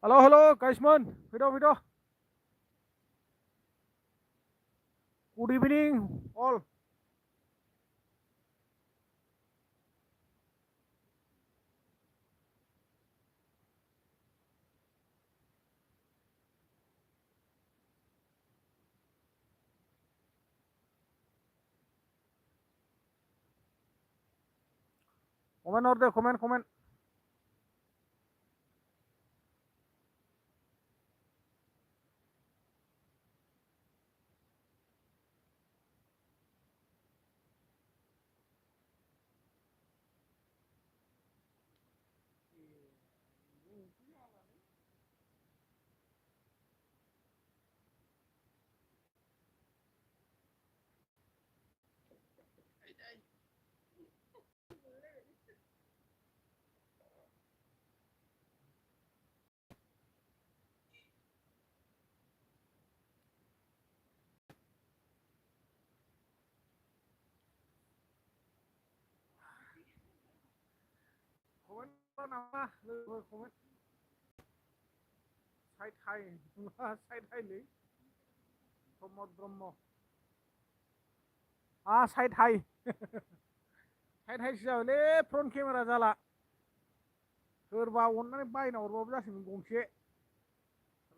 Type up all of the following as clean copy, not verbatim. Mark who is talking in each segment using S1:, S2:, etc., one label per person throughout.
S1: Hello, hello, Kaishman. Video, video. Good evening, all. Comment or there, comment, comment. Comment nama, comment. Side high, side high लै. Pramod Brahmo. Side high. Side high जाबायलै front camera जाला. सोरबा अननानै बायना हरबाबो जासिगोन गंसे.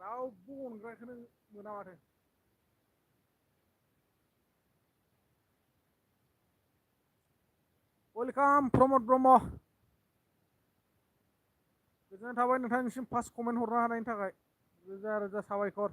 S1: रावबो अनग्राखौनो मोना माथो. Welcome, Pramod Brahmo. गोजोननाय थाबाय नोंथांनिसिम फार्स्ट कमेन्ट हरनो हानायनि थाखाय रोजा रोजा साबायखर।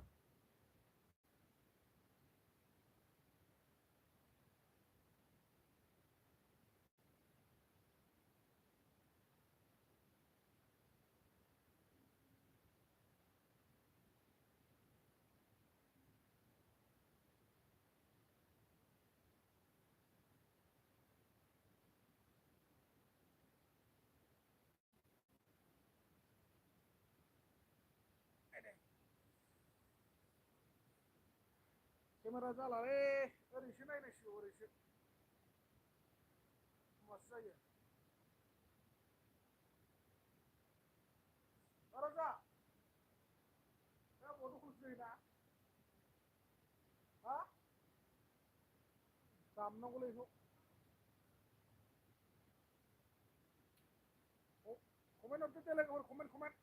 S1: केमेरा जालालै ओरैसो नायनांसिगौ ओरैसो होमबासो जायो। राजा दा बड' खुलिसै ना हा दामनांगौलै बेखौ कमेन्ट हरदो दे लोगोफोर कमेन्ट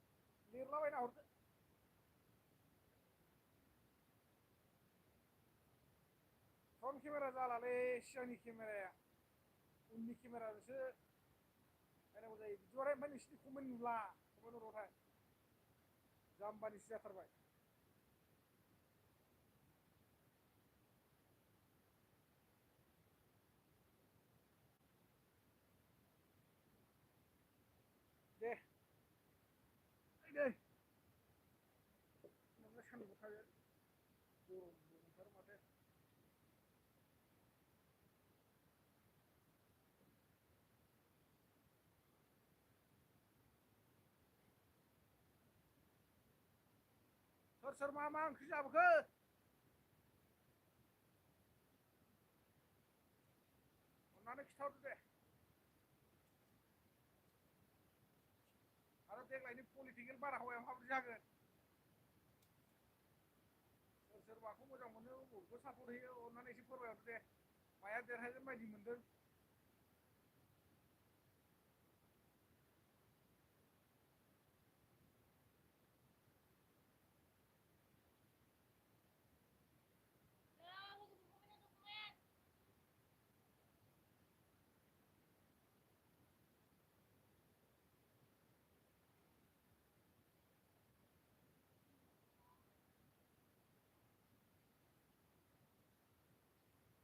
S1: लिरलाबायना हरदो। फ्रन्ट केमेरा जालालै सिगांनि केमेराया उननि केमेराजोंसो नायनांगौ जायो बिदिबाथाय ओमफ्राय नोंसिनि कमेन्ट नुला कमेन्ट हरबाथाय जाम्बानिसो जाथारबाय। दे दे नोंना सान्दुं थागोन गरमबो ओंखारो माथो। सोर सोर मा ओंख्रि जाबोखो अननानै खिथाहरदो दे। आरो देग्लायनि पलिटिकेल बारहावाया माबोरै जागोन सोर सोर माखौ मोजां मोनो बबेखौ सापर्ट होयो अननानै एसे फोरमायहरदो दे माया देरहागोन बायदि मोनदों।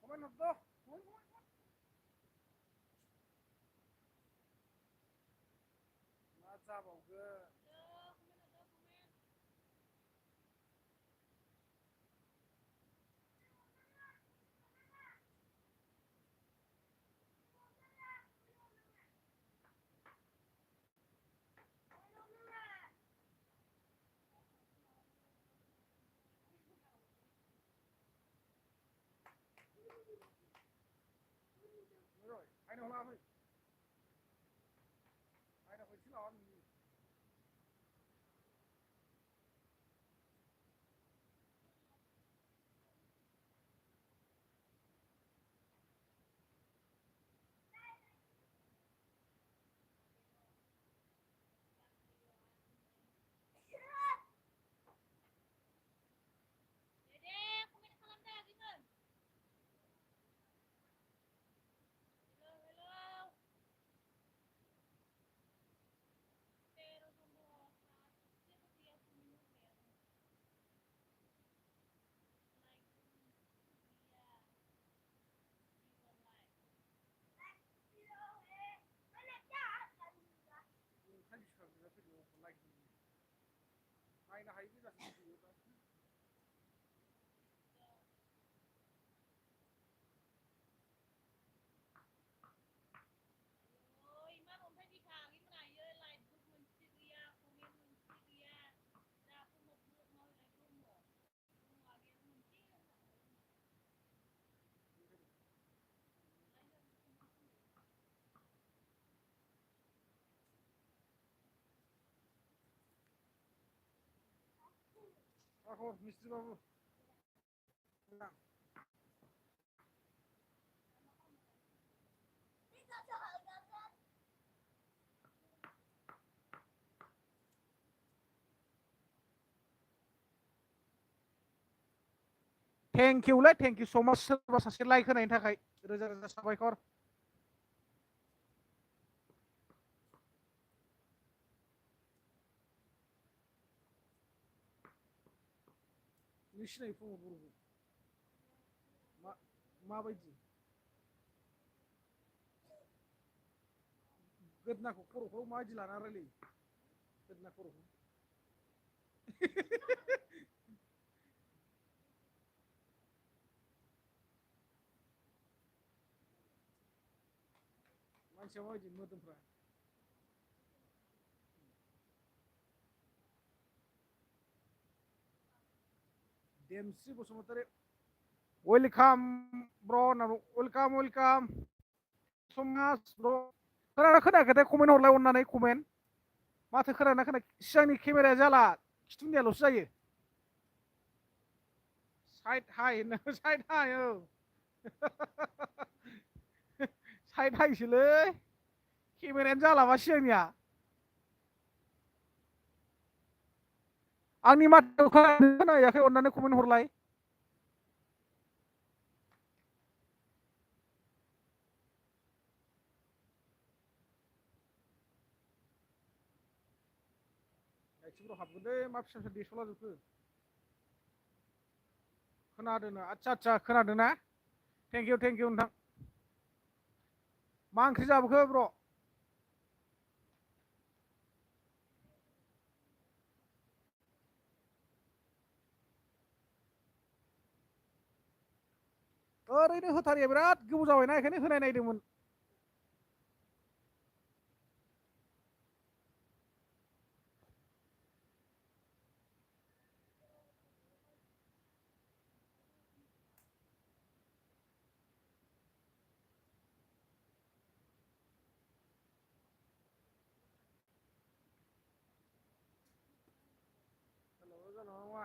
S1: कमेन्ट हरदो मा जाबावगोन आयनाव लाना फै आयनाखौ एसे लाबा नुयो। साबायखर मिस्ट्रि बाबु थेंक इउलै थेंक इउ स' माच सोरबा सासे लाइक होनायनि थाखाय रोजा रोजा साबायखर नों सिनायो फुङाव बर'खौ माबायदि गोदोनाखौ खर'खौ माबायदि लाना रायलायो गोदोना खर'खौ मानसिया माबायदि मोदोमफ्रा देमसि बसुमतारी वेलकाम ब्र वेलकाम वेलकाम समाज ब्र खोनाना खोनायाखैथाय कमेन्ट हरलाय अननानै कमेन्ट माथो खोनाना खोनायाखै सिगांनि केमेराया जाला खिथुनियाल'सो जायो साइड हाइ साइड हाइ औ साइड हाइसोलै केमेरायानो जालाबा सिगांनिया आंनि माथोखौ खोनाहैयाखै अननानै कमेन्ट हरलाय आथिंफ्राव हाबगोन दै मा फिसा फिसा देस'ला जोबखो खोनादों आदसा आदसा खोनादों ना थेंक इउ नोंथां मा ओंख्रि जाबोखो ब्र' ओरैनो होथारिया बिराद गोबाव जाबायना बेखायनो होनाय नायदोंमोन नङा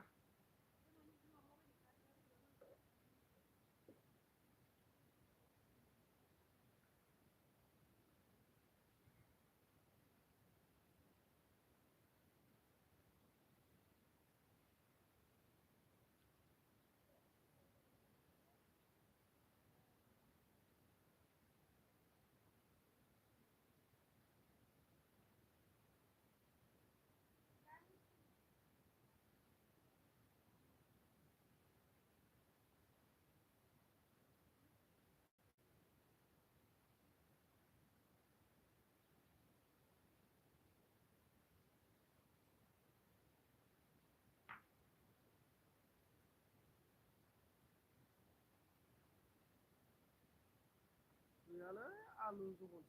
S1: गैयालै आलु जहल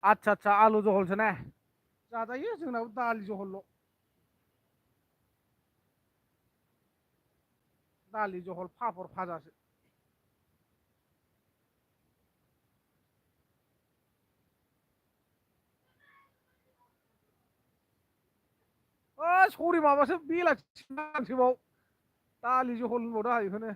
S1: आदसा आदसा आलु जहलसो ने जाजायो जोंनाबो दालि जहलल' दालि जहल पापर भाजासो सरि माबासो बेलासिबाव दालि जहल होनबावदो आहा बेखौनो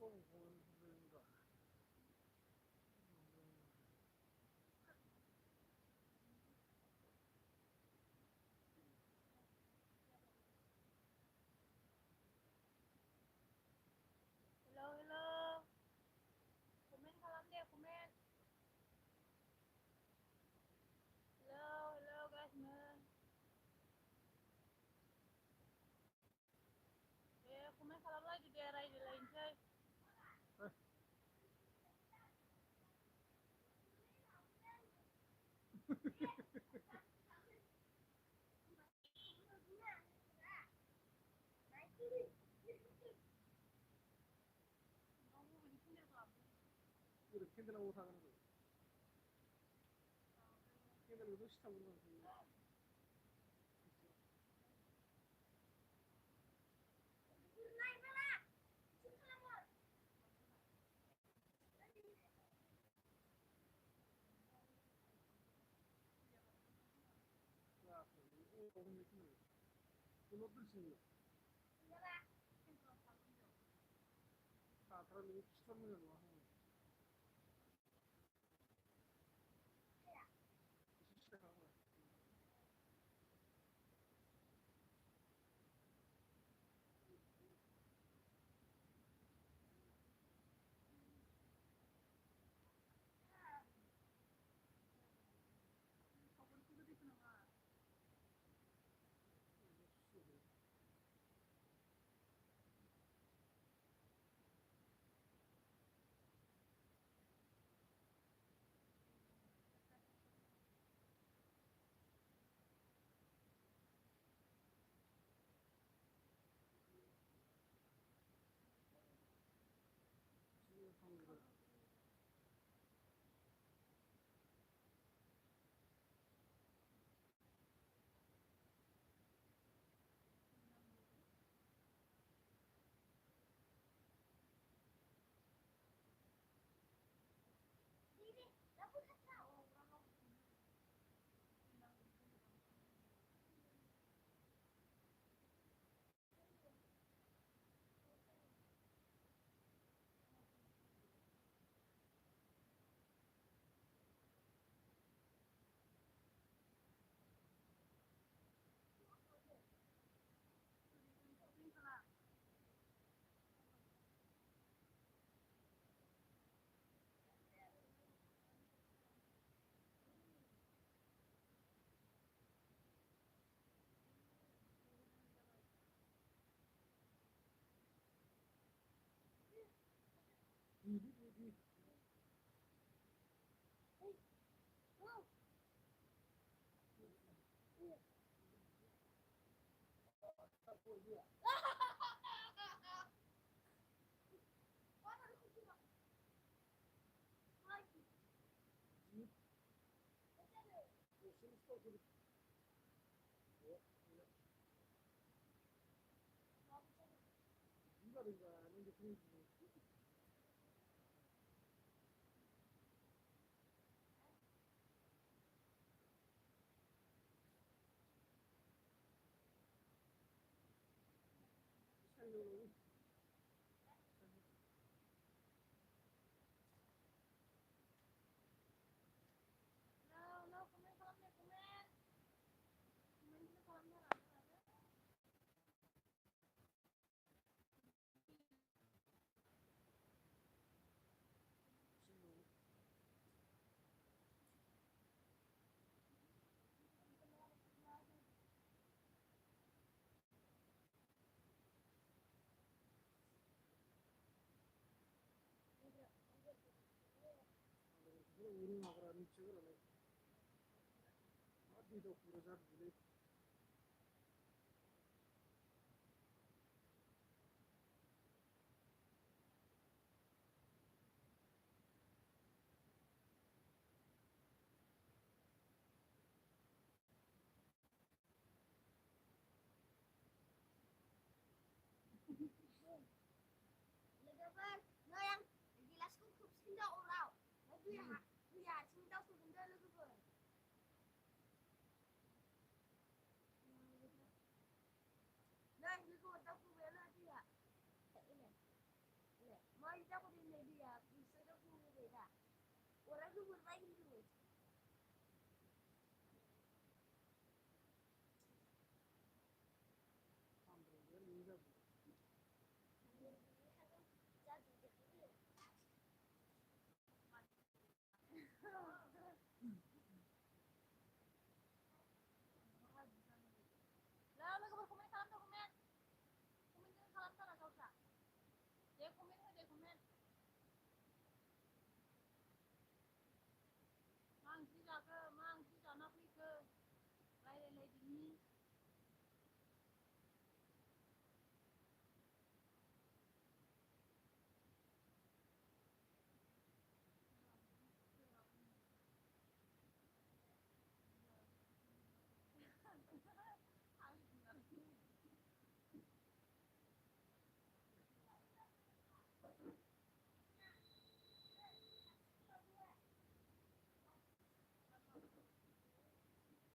S1: दंखौमोन र'
S2: हेलौ हेलौ कमेन्ट खालाम दे कमेन्ट हेलौ हेलौ गासिनो दे कमेन्ट खालामलायदो दे रायज्लायनोसै
S1: ओरै केन्देलाव थागोन आरो केन्देलखौथ' सिथाबग्रोनांगौ Uno principio. Tra le opzioni del nuovo.
S2: no comment खालाम दे कमेन्ट खालामनो Logoफोर नै आं गिलासखौ खोबसिनदों अराव दैया हारसिं दावखोगोनदो लोगोफोर नै लोगोफोर दावखोबायानो दैया मा लोगोफोर बायगोन जोङो